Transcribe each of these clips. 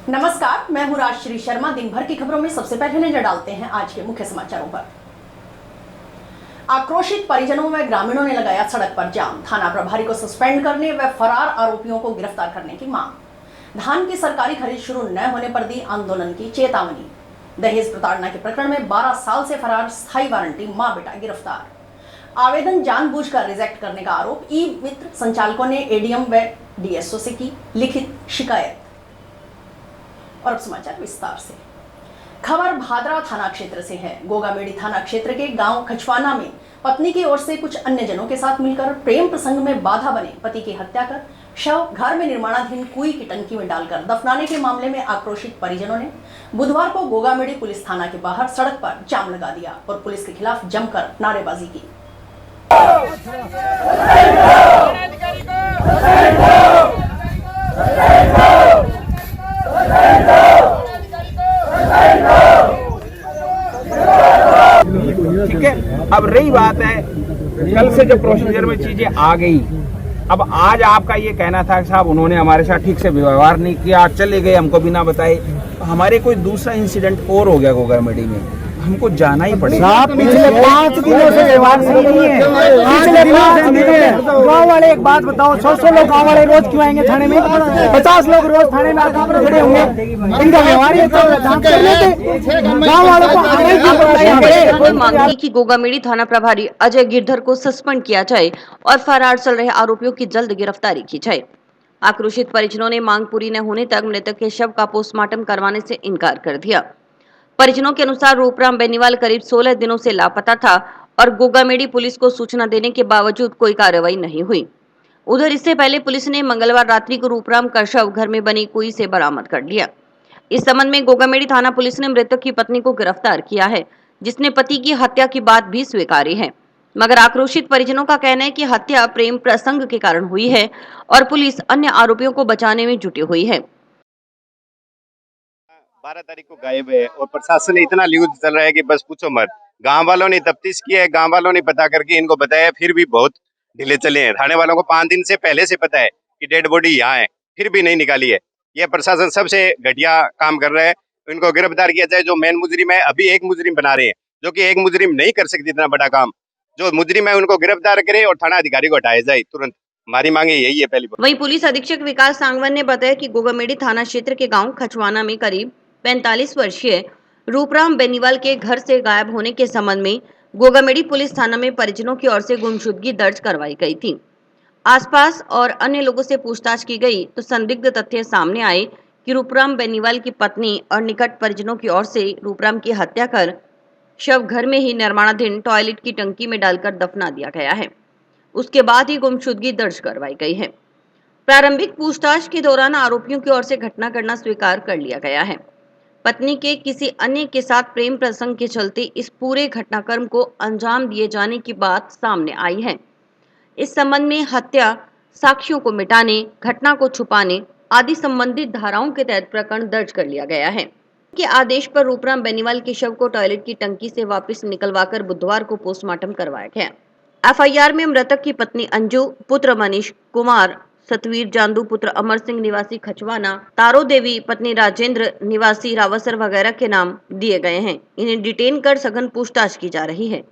नमस्कार, मैं हूं राजश्री शर्मा। दिन भर की खबरों में सबसे पहले नजर डालते हैं आज के मुख्य समाचारों पर। आक्रोशित परिजनों व ग्रामीणों ने लगाया सड़क पर जाम। थाना प्रभारी को सस्पेंड करने व फरार आरोपियों को गिरफ्तार करने की मांग। धान की सरकारी खरीद शुरू न होने पर दी आंदोलन की चेतावनी। दहेज प्रताड़ना के प्रकरण में 12 साल से फरार स्थायी वारंटी मां बेटा गिरफ्तार। आवेदन जानबूझकर रिजेक्ट करने का आरोप। ई मित्र संचालकों ने एडीएम व डीएसओ से की लिखित शिकायत। और अब समाचार विस्तार से। खबर भादरा थाना क्षेत्र से है। गोगामेड़ी थाना क्षेत्र के गांव खचवाना में पत्नी की ओर से कुछ अन्य जनों के साथ मिलकर प्रेम प्रसंग में बाधा बने पति की हत्या कर शव घर में निर्माणाधीन कुएं की टंकी में डालकर दफनाने के मामले में आक्रोशित परिजनों ने बुधवार को गोगामेड़ी पुलिस थाना के बाहर सड़क पर जाम लगा दिया और पुलिस के खिलाफ जमकर नारेबाजी की। ठीक है, अब रही बात है कल से जो प्रोसीजर में चीजें आ गई, अब आज आपका ये कहना था कि साहब उन्होंने हमारे साथ ठीक से व्यवहार नहीं किया, चले गए हमको बिना बताए। हमारे कोई दूसरा इंसिडेंट और हो गया गोगामेड़ी में, हमको जाना ही पड़ेगा। पिछले 5 दिनों से व्यवहार नहीं है। पिछले 5 दिनों में गाँव वाले एक बात बताओ, 100 लोग गाँव वाले रोज क्यों आएंगे थाने में? 50 लोग रोज थाने में आकर खड़े होंगे। इनका व्यवहार ये गाँव वालों को आने की मांग की कि गोगामेड़ी थाना प्रभारी अजय गिरधर को सस्पेंड किया जाए और फरार चल रहे आरोपियों की जल्द गिरफ्तारी की जाए। आक्रोशित परिजनों ने मांग पूरी न होने तक मृतक के शव का पोस्टमार्टम करवाने से इनकार कर दिया। परिजनों के अनुसार रूपराम बेनीवाल करीब 16 दिनों से लापता था और गोगामेड़ी पुलिस को सूचना देने के बावजूद कोई कार्रवाई नहीं हुई। उधर इससे पहले पुलिस ने मंगलवार रात्रि को रूपराम का शव घर में बनी कुएं से बरामद कर लिया। इस संबंध में गोगामेड़ी थाना पुलिस ने मृतक की पत्नी को गिरफ्तार किया है, जिसने पति की हत्या की बात भी स्वीकारी है। मगर आक्रोशित परिजनों का कहना है कि हत्या प्रेम प्रसंग के कारण हुई है और पुलिस अन्य आरोपियों को बचाने में जुटी हुई है। 12 तारीख को गायब है और प्रशासन इतना ल्यूज चल रहा है कि बस पूछो मत। गांव वालों ने तफ्तीश की है, गांव वालों ने पता करके इनको बताया, फिर भी बहुत ढीले चले हैं। थाने वालों को 5 दिन से पहले से पता है कि डेड बॉडी यहाँ है, फिर भी नहीं निकाली है। यह प्रशासन सबसे घटिया काम कर रहा है। इनको गिरफ्तार किया जाए। जो मेन मुजरिम है, अभी एक मुजरिम बना रहे हैं, जो कि एक मुजरिम नहीं कर सकती इतना बड़ा काम। जो मुजरिम है उनको गिरफ्तार करे और थाना अधिकारी को हटाया जाए तुरंत। हमारी मांगे यही है। पहली वहीं पुलिस अधीक्षक विकास सांगवान ने बताया कि गोगामेड़ी थाना क्षेत्र के गांव खचवाना में करीब 45 वर्षीय रूपराम बेनीवाल के घर से गायब होने के संबंध में गोगामेड़ी पुलिस थाना में परिजनों की ओर से गुमशुदगी दर्ज करवाई गई थी। आसपास और अन्य लोगों से पूछताछ की गई तो संदिग्ध तथ्य सामने आए कि रूपराम बेनीवाल की पत्नी और निकट परिजनों की ओर से रूपराम की हत्या कर शव घर में ही निर्माणाधीन टॉयलेट की टंकी में डालकर दफना दिया गया है। उसके बाद ही गुमशुदगी दर्ज करवाई गई है। प्रारंभिक पूछताछ के दौरान आरोपियों की ओर से घटना करना स्वीकार कर लिया गया है। पत्नी के किसी अन्य के साथ प्रेम प्रसंग के चलते इस पूरे घटनाक्रम को अंजाम दिए जाने की बात सामने आई है। इस संबंध में हत्या, साक्ष्यों को मिटाने, घटना को छुपाने आदि संबंधित धाराओं के तहत प्रकरण दर्ज कर लिया गया है। के आदेश पर रूपराम बेनीवाल के शव को टॉयलेट की टंकी से वापस निकलवाकर बुधवार को पोस्टमार्टम करवाया गया। एफआईआर में मृतक की पत्नी अंजू, पुत्र मनीष कुमार, सतवीर जांदू पुत्र अमर सिंह निवासी खचवाना, तारो देवी पत्नी राजेंद्र निवासी रावसर वगैरह के नाम दिए गए हैं। इन्हें डिटेन कर सघन पूछताछ की जा रही है।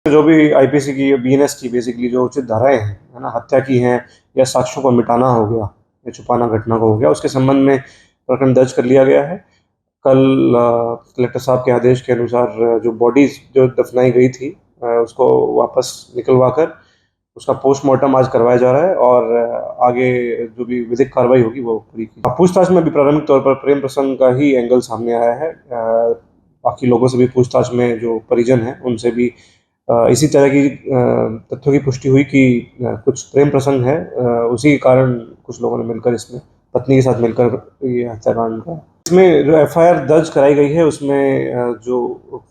जो भी आईपीसी की बीएनएस की बेसिकली जो उचित धाराएं हैं, है ना, हत्या की हैं या साक्ष्यों को मिटाना हो गया या छुपाना घटना को हो गया, उसके संबंध में प्रकरण दर्ज कर लिया गया है। कल कलेक्टर साहब के आदेश के अनुसार जो बॉडीज जो दफनाई गई थी उसको वापस निकलवा कर उसका पोस्टमार्टम आज करवाया जा रहा है और आगे जो भी विधिक कार्रवाई होगी वो पूरी की। पूछताछ में भी प्रारंभिक तौर पर प्रेम प्रसंग का ही एंगल सामने आया है। बाकी लोगों से भी पूछताछ में जो परिजन हैं उनसे भी इसी तरह की तथ्यों की पुष्टि हुई कि कुछ प्रेम प्रसंग है, उसी कारण कुछ लोगों ने मिलकर इसमें पत्नी के साथ मिलकर ये हत्याकांड का। इसमें जो एफआईआर दर्ज कराई गई है उसमें जो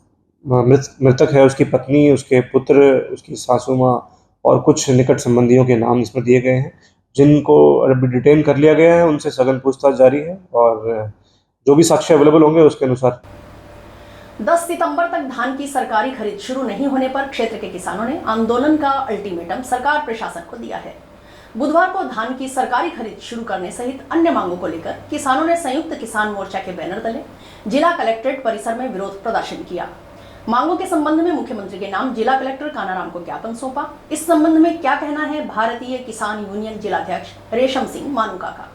मृतक है उसकी पत्नी, उसके पुत्र, उसकी सासू माँ और कुछ निकट संबंधियों के नाम इसमें दिए गए हैं, जिनको अभी डिटेन कर लिया गया है। उनसे सघन पूछताछ जारी है और जो भी साक्ष्य अवेलेबल होंगे उसके अनुसार 10 सितंबर तक धान की सरकारी खरीद शुरू नहीं होने पर क्षेत्र के किसानों ने आंदोलन का अल्टीमेटम सरकार प्रशासन को दिया है। बुधवार को धान की सरकारी खरीद शुरू करने सहित अन्य मांगों को लेकर किसानों ने संयुक्त किसान मोर्चा के बैनर तले जिला कलेक्ट्रेट परिसर में विरोध प्रदर्शन किया। मांगों के संबंध में मुख्यमंत्री के नाम जिला कलेक्टर कानाराम को ज्ञापन सौंपा। इस संबंध में क्या कहना है भारतीय किसान यूनियन जिलाध्यक्ष रेशम सिंह मानुका का।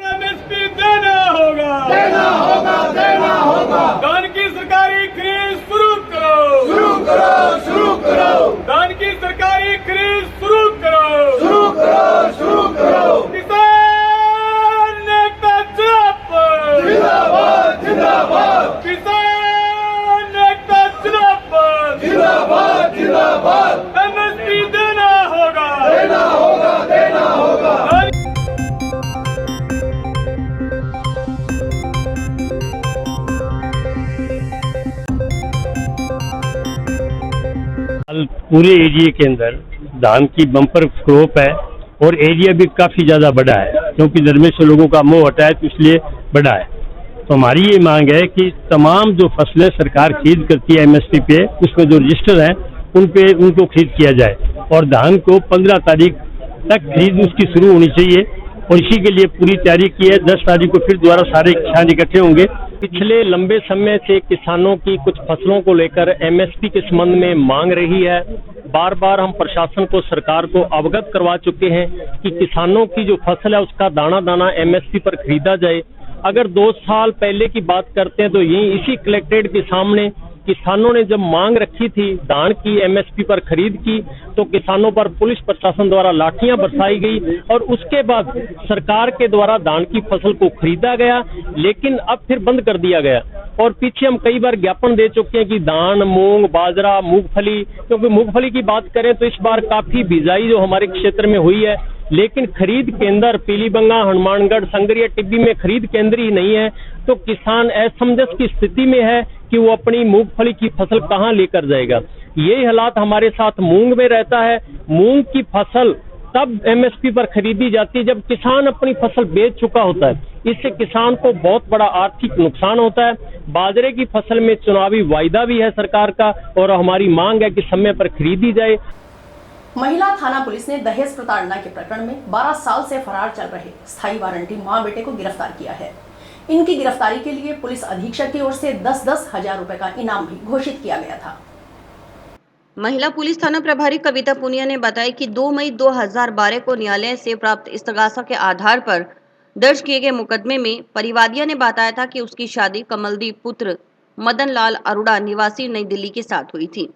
एमएसपी देना होगा, देना होगा, देना होगा। धान की सरकारी खरीद शुरू करो, शुरू करो, शुरू करो। धान की सरकारी खरीद शुरू करो, शुरू करो, शुरू करो। किसान नेता जिंदाबाद, जिंदाबाद। किसान नेता जिंदाबाद, जिंदाबाद, जिंदाबाद। एमएसपी देना होगा, देना होगा, देना होगा। पूरे एरिया के अंदर धान की बम्पर क्रॉप है और एरिया भी काफ़ी ज़्यादा बड़ा है, क्योंकि दरमियान से लोगों का मोह हटा है तो इसलिए बड़ा है। तो हमारी ये मांग है कि तमाम जो फसलें सरकार खरीद करती है एमएसपी पे, उसमें जो रजिस्टर हैं उन पे उनको खरीद किया जाए और धान को 15 तारीख तक खरीद उसकी शुरू होनी चाहिए और इसी के लिए पूरी तैयारी की है। 10 तारीख को फिर दोबारा सारे किसान इकट्ठे होंगे। पिछले लंबे समय से किसानों की कुछ फसलों को लेकर एमएसपी के संबंध में मांग रही है। बार बार हम प्रशासन को, सरकार को अवगत करवा चुके हैं कि किसानों की जो फसल है उसका दाना दाना एमएसपी पर खरीदा जाए। अगर 2 साल पहले की बात करते हैं तो यही इसी कलेक्ट्रेट के सामने किसानों ने जब मांग रखी थी धान की एमएसपी पर खरीद की, तो किसानों पर पुलिस प्रशासन द्वारा लाठियां बरसाई गई और उसके बाद सरकार के द्वारा धान की फसल को खरीदा गया, लेकिन अब फिर बंद कर दिया गया। और पीछे हम कई बार ज्ञापन दे चुके हैं कि धान, मूंग, बाजरा, मूंगफली, क्योंकि मूंगफली की बात करें तो इस बार काफी बिजाई जो हमारे क्षेत्र में हुई है, लेकिन खरीद केंद्र पीलीबंगा, हनुमानगढ़, संगरिया, टिब्बी में खरीद केंद्र ही नहीं है। तो किसान असमंजस की स्थिति में है कि वो अपनी मूंगफली की फसल कहां लेकर जाएगा। यही हालात हमारे साथ मूंग में रहता है। मूंग की फसल तब एमएसपी पर खरीदी जाती है जब किसान अपनी फसल बेच चुका होता है। इससे किसान को बहुत बड़ा आर्थिक नुकसान होता है। बाजरे की फसल में चुनावी वायदा भी है सरकार का और हमारी मांग है कि समय पर खरीदी जाए। महिला थाना पुलिस ने दहेज प्रताड़ना के प्रकरण में 12 साल से फरार चल रहे स्थायी वारंटी मां बेटे को गिरफ्तार किया है। इनकी गिरफ्तारी के लिए पुलिस अधीक्षक की ओर से 10-10 हजार रुपए का इनाम भी घोषित किया गया था। महिला पुलिस थाना प्रभारी कविता पुनिया ने बताया कि 2 मई 2012 को न्यायालय से प्राप्त इस्तगासा के आधार पर दर्ज किए गए मुकदमे में परिवादिया ने बताया था कि उसकी शादी कमलदीप पुत्र मदन लाल अरोड़ा निवासी नई दिल्ली के साथ हुई थी।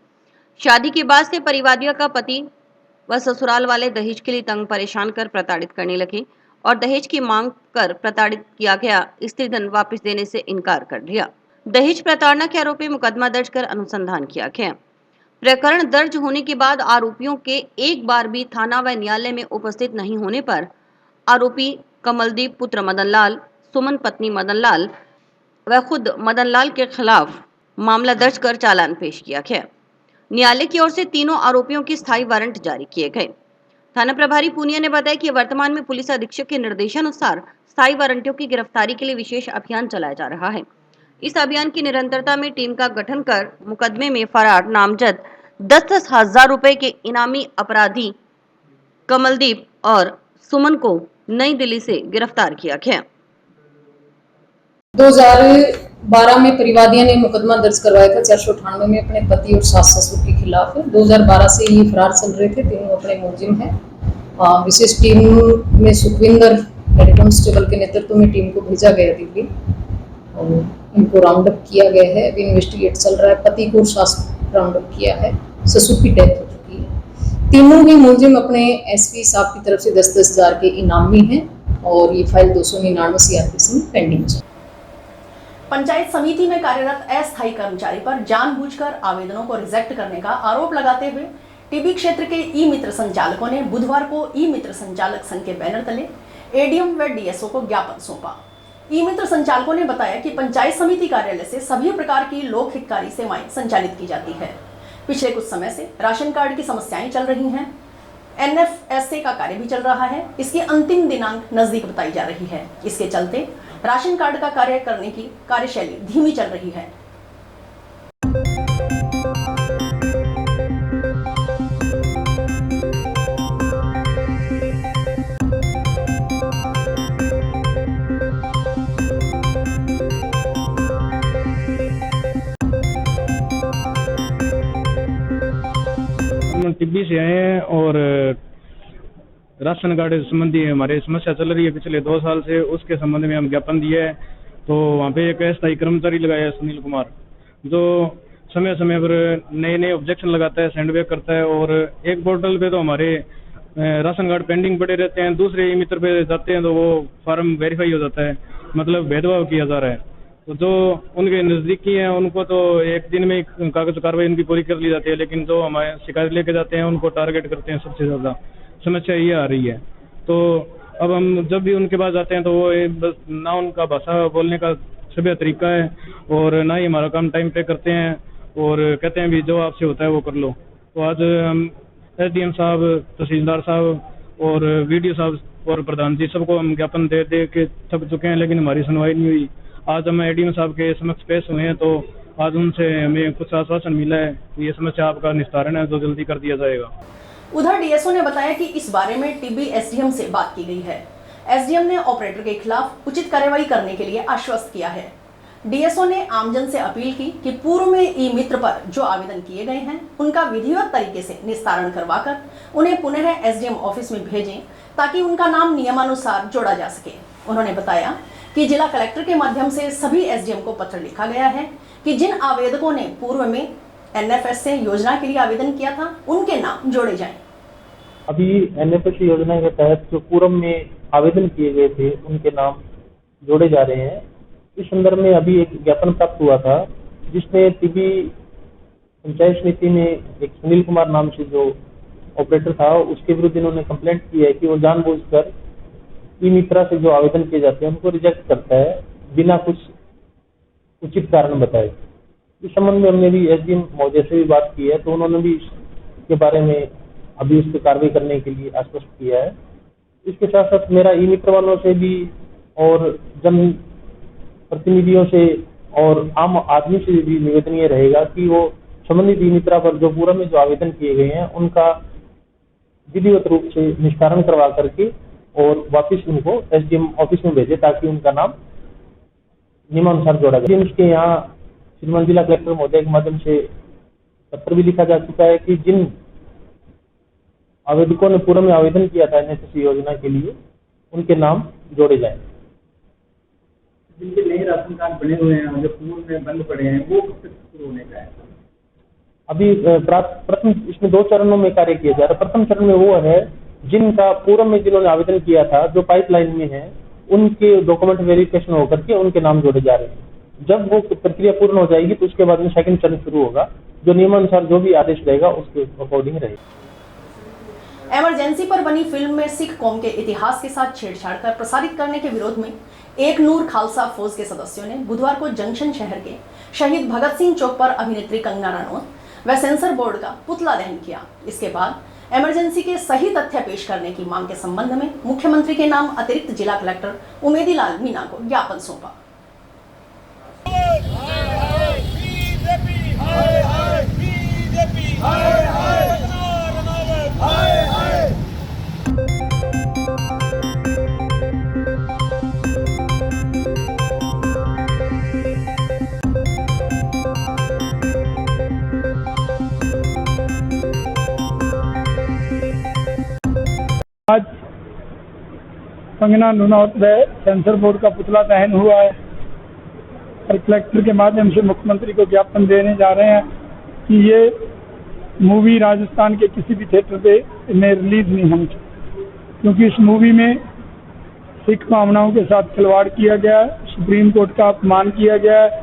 शादी के बाद से परिवादिया का पति व ससुराल वाले दहेज के लिए तंग परेशान कर प्रताड़ित करने लगे और दहेज की मांग कर प्रताड़ित किया गया स्त्री धन वापस देने से इनकार कर दिया। दहेज प्रताड़ना के आरोप में मुकदमा दर्ज कर अनुसंधान किया गया। प्रकरण दर्ज होने के बाद आरोपियों के एक बार भी थाना व न्यायालय में उपस्थित नहीं होने पर आरोपी कमलदीप पुत्र मदन लाल, सुमन पत्नी मदन लाल व खुद मदन लाल के खिलाफ मामला दर्ज कर चालान पेश किया गया। न्यायालय की ओर से तीनों आरोपियों की स्थायी वारंट जारी किए गए। थाना प्रभारी पूनिया ने बताया कि वर्तमान में पुलिस अधीक्षक के निर्देशानुसार स्थायी वारंटियों की गिरफ्तारी के लिए विशेष अभियान चलाया जा रहा है। इस अभियान की निरंतरता में टीम का गठन कर मुकदमे में फरार नामजद 10-10 हजार रुपए के इनामी अपराधी कमलदीप और सुमन को नई दिल्ली से गिरफ्तार किया गया। 2012 में परिवादिया ने मुकदमा दर्ज करवाया था 498 में अपने पति और सास ससुर के खिलाफ। 2012 से ये फरार चल रहे थे, तीनों अपने मुलजिम हैं। विशेष टीम में सुखविंदर हेड कांस्टेबल के नेतृत्व में टीम को भेजा गया दिल्ली और इनको राउंड अप किया गया है। अभी इन्वेस्टिगेट चल रहा है। पति को सास राउंड अप किया है, ससुर की डेथ हो चुकी है। तीनों ही मुलजिम अपने एसपी साहब की तरफ से 10-10 हजार के इनामी हैं और ये फाइल 299 सीआरपीसी में पेंडिंग है। पंचायत समिति में कार्यरत अस्थायी कर्मचारी पर जानबूझकर आवेदनों को रिजेक्ट करने का आरोप लगाते हुए टिब्बी क्षेत्र के ई मित्र संचालकों ने बुधवार को ई मित्र संचालक संघ के बैनर तले एडीएम व डीएसओ को ज्ञापन सौंपा। ई मित्र संचालकों ने बताया कि पंचायत समिति कार्यालय से सभी प्रकार की लोक हितकारी सेवाएं संचालित की जाती है। पिछले कुछ समय से राशन कार्ड की समस्याएं चल रही हैं। एनएफएसए का कार्य भी चल रहा है। इसकी अंतिम दिनांक नजदीक बताई जा रही है। इसके चलते राशन कार्ड का कार्य करने की कार्यशैली धीमी चल रही है। हम टिब्बी से आए हैं और राशन कार्ड संबंधी हमारी समस्या चल रही है पिछले 2 साल से, उसके संबंध में हम ज्ञापन दिए है। तो वहाँ पे एक अस्थायी कर्मचारी लगाया है सुनील कुमार, जो समय समय पर नए नए ऑब्जेक्शन लगाता है, सेंडबैक करता है। और एक पोर्टल पे तो हमारे राशन कार्ड पेंडिंग पड़े रहते हैं, दूसरे ई मित्र पे जाते हैं तो वो फार्म वेरीफाई हो जाता है, मतलब भेदभाव किया जा रहा है। तो जो उनके नज़दीकी हैं उनको तो एक दिन में कागज कार्रवाई उनकी पूरी कर ली जाती है, लेकिन जो हमारे शिकायत लेके जाते हैं उनको टारगेट करते हैं। सबसे ज़्यादा समस्या ये आ रही है। तो अब हम जब भी उनके पास जाते हैं तो वो बस ना उनका भाषा बोलने का सभी तरीका है और ना ही हमारा काम टाइम पे करते हैं और कहते हैं भी जो आपसे होता है वो कर लो। तो आज हम SDM साहब, तहसीलदार साहब और VDO साहब और प्रधान जी सबको हम ज्ञापन दे दे के थक चुके हैं, लेकिन हमारी सुनवाई नहीं हुई। आज हम ADM साहब के समक्ष पेश हुए हैं, तो आज उनसे हमें कुछ आश्वासन मिला है कि ये समस्या आपका निस्तारण है तो जल्दी कर दिया जाएगा। उधर DSO ने बताया कि इस बारे में टिब्बी SDM से बात की गई है। SDM ने ऑपरेटर के खिलाफ उचित कार्रवाई करने के लिए आश्वस्त किया है। DSO ने आमजन से अपील की कि पूर्व में ई मित्र पर जो आवेदन किए गए हैं उनका विधिवत तरीके से निस्तारण करवाकर उन्हें पुनः SDM ऑफिस में भेजें ताकि उनका नाम नियमानुसार जोड़ा जा सके। उन्होंने बताया कि जिला कलेक्टर के माध्यम से सभी SDM को पत्र लिखा गया है कि जिन आवेदकों ने पूर्व में NFS से योजना के लिए आवेदन किया था उनके नाम जोड़े जाएं। अभी NFS योजना के तहत जो पूर्व में आवेदन किए गए थे उनके नाम जोड़े जा रहे हैं। इस संदर्भ में अभी एक ज्ञापन प्राप्त हुआ था जिसमें टिब्बी पंचायत समिति में एक सुनील कुमार नाम से जो ऑपरेटर था उसके विरुद्ध इन्होंने कंप्लेंट की है कि वो जानबूझकर ई मित्रा से जो आवेदन किए जाते हैं उनको रिजेक्ट करता है बिना कुछ उचित कारण बताए। इस संबंध में हमने भी SDM महोदय से भी बात की है, तो उन्होंने भी इसके बारे में अभी उस पर कार्रवाई करने के लिए आश्वस्त किया है। इसके साथ साथ मेरा ई मित्र वालों से भी और जन प्रतिनिधियों से और आम आदमी से भी निवेदन ये रहेगा कि वो संबंधित ई मित्रा पर जो पूर्व में जो आवेदन किए गए हैं उनका विधिवत रूप से निस्तारण करवा करके और वापस उनको SDM ऑफिस में भेजे ताकि उनका नाम नियमानुसार जोड़ा जाए। इसके यहाँ श्रीमान जिला कलेक्टर महोदय के माध्यम से पत्र भी लिखा जा चुका है कि जिन आवेदकों ने पूर्व में आवेदन किया था NFS योजना के लिए उनके नाम जोड़े जाएं। जिनके नए राशन कार्ड बने हुए हैं जो पूर्व में बंद पड़े हैं वो कब तक शुरू होने का है? अभी प्रथम इसमें 2 चरणों में कार्य किया जा रहा है। प्रथम चरण में वो है जिनका पूर्व में जिन्होंने आवेदन किया था जो पाइपलाइन में है उनके डॉक्यूमेंट वेरिफिकेशन होकर के उनके नाम जोड़े जा रहे हैं। जब वो प्रक्रिया पूर्ण हो जाएगी तो उसके बाद में सेकंड चरण शुरू होगा, जो नियमानुसार जो भी आदेश रहेगा उसके अकॉर्डिंग रहेगा। इमरजेंसी पर बनी फिल्म में सिख कौम के इतिहास के साथ छेड़छाड़ कर प्रसारित करने के विरोध में एक नूर खालसा फौज के सदस्यों ने बुधवार को जंक्शन शहर के शहीद भगत सिंह चौक पर अभिनेत्री कंगना रनौत व सेंसर बोर्ड का पुतला दहन किया। इसके बाद इमरजेंसी के सही तथ्य पेश करने की मांग के संबंध में मुख्यमंत्री के नाम अतिरिक्त जिला कलेक्टर उमेदीलाल मीणा को ज्ञापन सौंपा। आज कंगना रनौत व सेंसर बोर्ड का पुतला दहन हुआ है और कलेक्टर के माध्यम से मुख्यमंत्री को ज्ञापन देने जा रहे हैं कि ये मूवी राजस्थान के किसी भी थिएटर पे में रिलीज नहीं होनी चाहिए, क्योंकि इस मूवी में सिख भावनाओं के साथ खिलवाड़ किया गया है, सुप्रीम कोर्ट का अपमान किया गया है,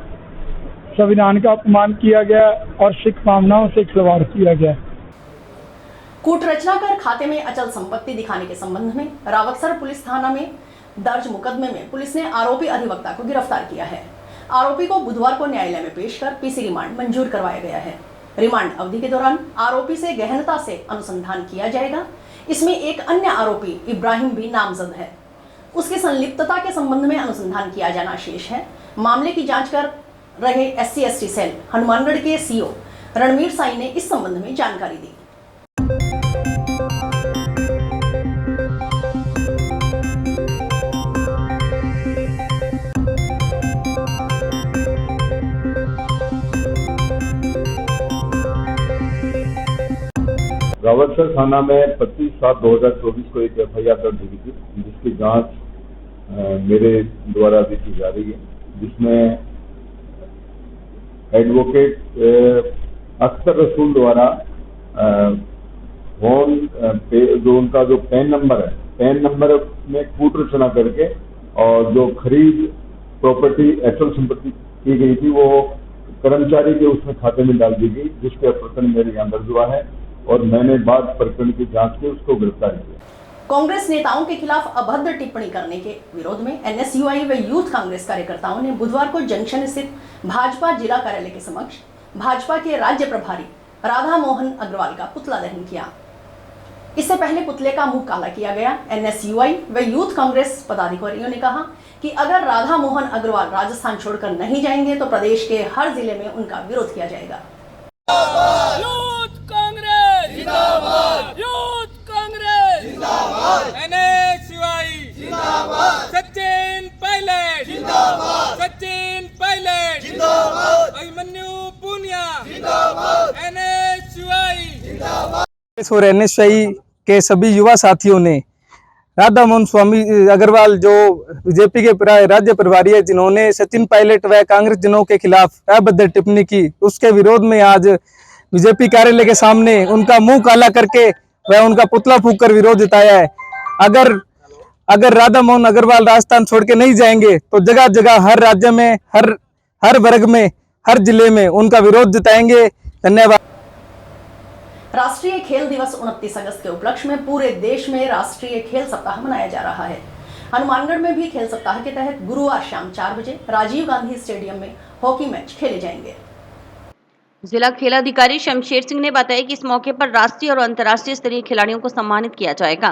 संविधान का अपमान किया गया और सिख भावनाओं से खिलवाड़ किया गया है। कूट रचना कर खाते में अचल संपत्ति दिखाने के संबंध में रावतसर पुलिस थाना में दर्ज मुकदमे में पुलिस ने आरोपी अधिवक्ता को गिरफ्तार किया है। आरोपी को बुधवार को न्यायालय में पेश कर PC रिमांड मंजूर करवाया गया है। रिमांड अवधि के दौरान आरोपी से गहनता से अनुसंधान किया जाएगा। इसमें एक अन्य आरोपी इब्राहिम भी नामजद है। उसकी संलिप्तता के संबंध में अनुसंधान किया जाना शेष है। मामले की जांच कर रहे SC/ST सेल हनुमानगढ़ के CO रणवीर साई ने इस संबंध में जानकारी दी। रावतसर थाना में 25/7/2024 को एक FIR दर्ज हुई थी, जिसकी जांच मेरे द्वारा अभी की जा रही है, जिसमें एडवोकेट अख्तर रसूल द्वारा फोन पे जो उनका जो पैन नंबर में कूट रचना करके और जो खरीद प्रॉपर्टी अचल संपत्ति की गई थी वो कर्मचारी के उसमें खाते में डाल दी गई, जिसके प्रकरण मेरे यहाँ दर्ज हुआ है और मैंने बाद प्रकरण की जांच के उसको गिरफ्तार किया। कांग्रेस नेताओं के खिलाफ अभद्र टिप्पणी करने के विरोध में NSUI व यूथ कांग्रेस कार्यकर्ताओं ने बुधवार को जंक्शन स्थित भाजपा जिला कार्यालय के समक्ष भाजपा के राज्य प्रभारी राधा मोहन अग्रवाल का पुतला दहन किया। इससे पहले पुतले का मुंह काला किया गया। NSUI व यूथ कांग्रेस पदाधिकारियों ने कहा कि अगर राधा मोहन अग्रवाल राजस्थान छोड़कर नहीं जाएंगे तो प्रदेश के हर जिले में उनका विरोध किया जाएगा। यूथ कांग्रेस जिंदाबाद, यूथ कांग्रेस जिंदाबाद, NSUI जिंदाबाद, सचिन पायलट जिंदाबाद, सचिन पायलट जिंदाबाद, अभिमन्यु पुनिया जिंदाबाद, NSUI जिंदाबाद। और NSUI के सभी युवा साथियों ने राधा मोहन स्वामी अग्रवाल जो बीजेपी के राज्य प्रभारी है, जिन्होंने सचिन पायलट व कांग्रेस जनों के खिलाफ अभद्र टिप्पणी की, उसके विरोध में आज बीजेपी कार्यालय के सामने उनका मुंह काला करके वह उनका पुतला फूंक कर विरोध जताया है। अगर राधा मोहन अग्रवाल राजस्थान छोड़ के नहीं जाएंगे तो जगह जगह हर राज्य में हर वर्ग में हर जिले में उनका विरोध जताएंगे। धन्यवाद। राष्ट्रीय खेल दिवस 29 अगस्त के उपलक्ष्य में पूरे देश में राष्ट्रीय खेल सप्ताह मनाया जा रहा है। हनुमानगढ़ में भी खेल सप्ताह के तहत गुरुवार शाम 4 बजे राजीव गांधी स्टेडियम में हॉकी मैच खेले जाएंगे। जिला खेल अधिकारी शमशेर सिंह ने बताया कि इस मौके पर राष्ट्रीय और अंतर्राष्ट्रीय स्तरीय खिलाड़ियों को सम्मानित किया जाएगा।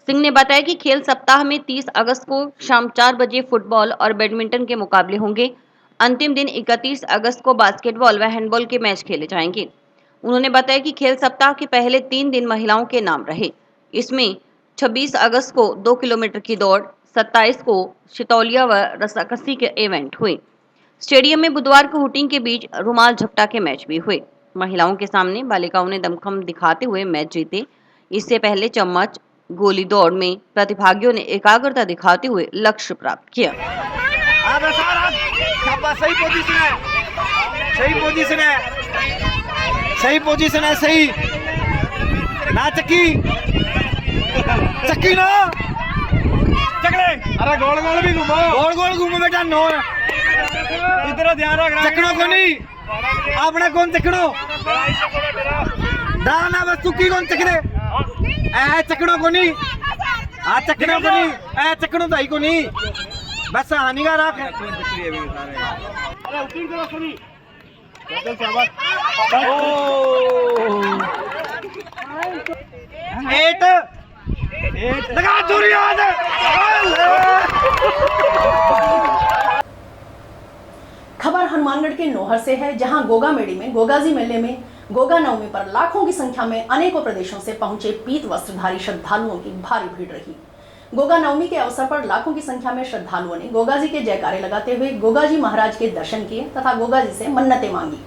सिंह ने बताया कि खेल सप्ताह में 30 अगस्त को शाम 4 बजे फुटबॉल और बैडमिंटन के मुकाबले होंगे। अंतिम दिन 31 अगस्त को बास्केटबॉल व हैंडबॉल के मैच खेले जाएंगे। उन्होंने बताया कि खेल सप्ताह के पहले 3 दिन महिलाओं के नाम रहे। इसमें 26 अगस्त को 2 किलोमीटर की दौड़, 27 को शितौलिया व रस्साकसी के इवेंट हुए। स्टेडियम में बुधवार को हुटिंग के बीच रुमाल झपटा के मैच भी हुए। महिलाओं के सामने बालिकाओं ने दमखम दिखाते हुए मैच जीते। इससे पहले चम्मच गोली दौड़ में प्रतिभागियों ने एकाग्रता दिखाते हुए लक्ष्य प्राप्त किया। सही पोजीशन है, सही ना चक्की ना चकड़े, अरे गोल गोल घूमो बेटा, नो इधर ध्यान रख, चकड़ो को नहीं अपना कौन चकड़ो दाना बस चुकी कौन चकड़े ऐ चकड़ो को नहीं, आ चकड़ो को नहीं, ऐ चकड़ो दाई को नहीं, बस हानिकारक है। लगा दूरी खबर हनुमानगढ़ के नोहर से है, जहां गोगामेड़ी में गोगाजी मेले में गोगा नवमी पर लाखों की संख्या में अनेकों प्रदेशों से पहुंचे पीत वस्त्रधारी श्रद्धालुओं की भारी भीड़ रही। गोगा नवमी के अवसर पर लाखों की संख्या में श्रद्धालुओं ने गोगाजी के जयकारे लगाते हुए गोगाजी महाराज के दर्शन किए तथा गोगाजी से मन्नतें मांगी।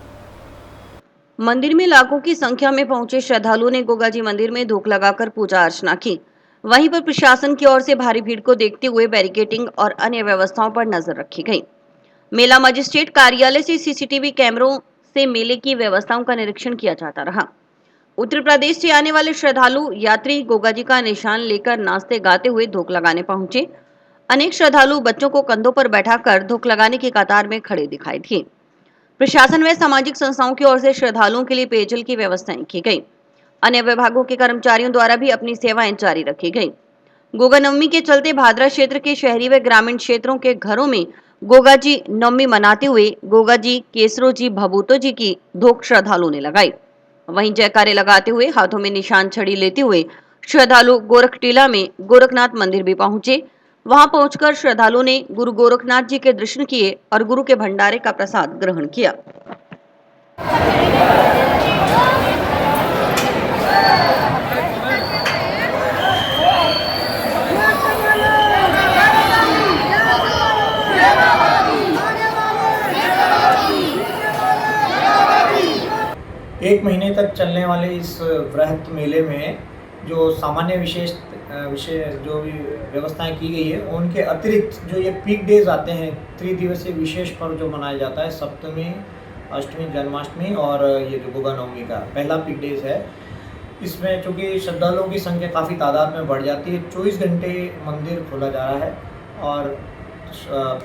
मंदिर में लाखों की संख्या में पहुंचे श्रद्धालुओं ने गोगाजी मंदिर में धूप लगाकर पूजा अर्चना की। वहीं पर प्रशासन की ओर से भारी भीड़ को देखते हुए बैरिकेडिंग और अन्य व्यवस्थाओं पर नजर रखी गई। मेला मजिस्ट्रेट कार्यालय से सीसीटीवी कैमरों से मेले की व्यवस्थाओं का निरीक्षण किया जाता रहा। उत्तर प्रदेश से आने वाले श्रद्धालु यात्री गोगाजी का निशान लेकर नाचते गाते हुए धूप लगाने पहुंचे। अनेक श्रद्धालु बच्चों को कंधों पर बैठाकर धूप लगाने की कतार में खड़े दिखाई दिए। प्रशासन व सामाजिक संस्थाओं की ओर से श्रद्धालुओं के लिए पेयजल की व्यवस्थाएं की गई। अन्य विभागों के कर्मचारियों द्वारा भी अपनी सेवाएं जारी रखी गई। गोगा नवमी के चलते भादरा क्षेत्र के शहरी व ग्रामीण क्षेत्रों के घरों में गोगाजी नवमी मनाते हुए गोगाजी केसरो जी भभूतो जी की धोख श्रद्धालुओं ने लगाई। वहीं जयकारे लगाते हुए हाथों में निशान छड़ी लेते हुए श्रद्धालु गोरखटीला में गोरखनाथ मंदिर भी पहुंचे। वहां पहुंचकर श्रद्धालुओं ने गुरु गोरखनाथ जी के दर्शन किए और गुरु के भंडारे का प्रसाद ग्रहण किया। एक महीने तक चलने वाले वाले इस वृहत मेले में जो सामान्य विशेष जो भी व्यवस्थाएं की गई है उनके अतिरिक्त जो ये पीक डेज आते हैं, त्रिदिवसीय विशेष पर्व जो मनाया जाता है, सप्तमी, अष्टमी, जन्माष्टमी और ये जो गुगा नवमी का पहला पीक डेज है, इसमें चूँकि श्रद्धालुओं की संख्या काफ़ी तादाद में बढ़ जाती है। 24 घंटे मंदिर खोला जा रहा है और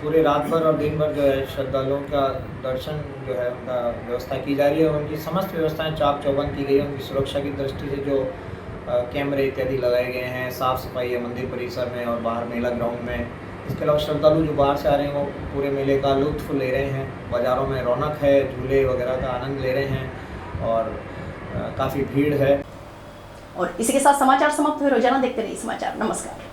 पूरे रात भर और दिन भर जो है श्रद्धालुओं का दर्शन जो है उनका व्यवस्था की जा रही है। उनकी समस्त व्यवस्थाएं चाक चौबंद की गई है। उनकी सुरक्षा की दृष्टि से जो कैमरे इत्यादि लगाए गए हैं, साफ़ सफाई है मंदिर परिसर में और बाहर मेला ग्राउंड में। इसके अलावा श्रद्धालु जो बाहर से आ रहे हैं वो पूरे मेले का लुत्फ़ ले रहे हैं। बाज़ारों में रौनक है, झूले वगैरह का आनंद ले रहे हैं और काफ़ी भीड़ है। और इसी के साथ समाचार समाप्त हुए। रोजाना देखते रहिए समाचार। नमस्कार।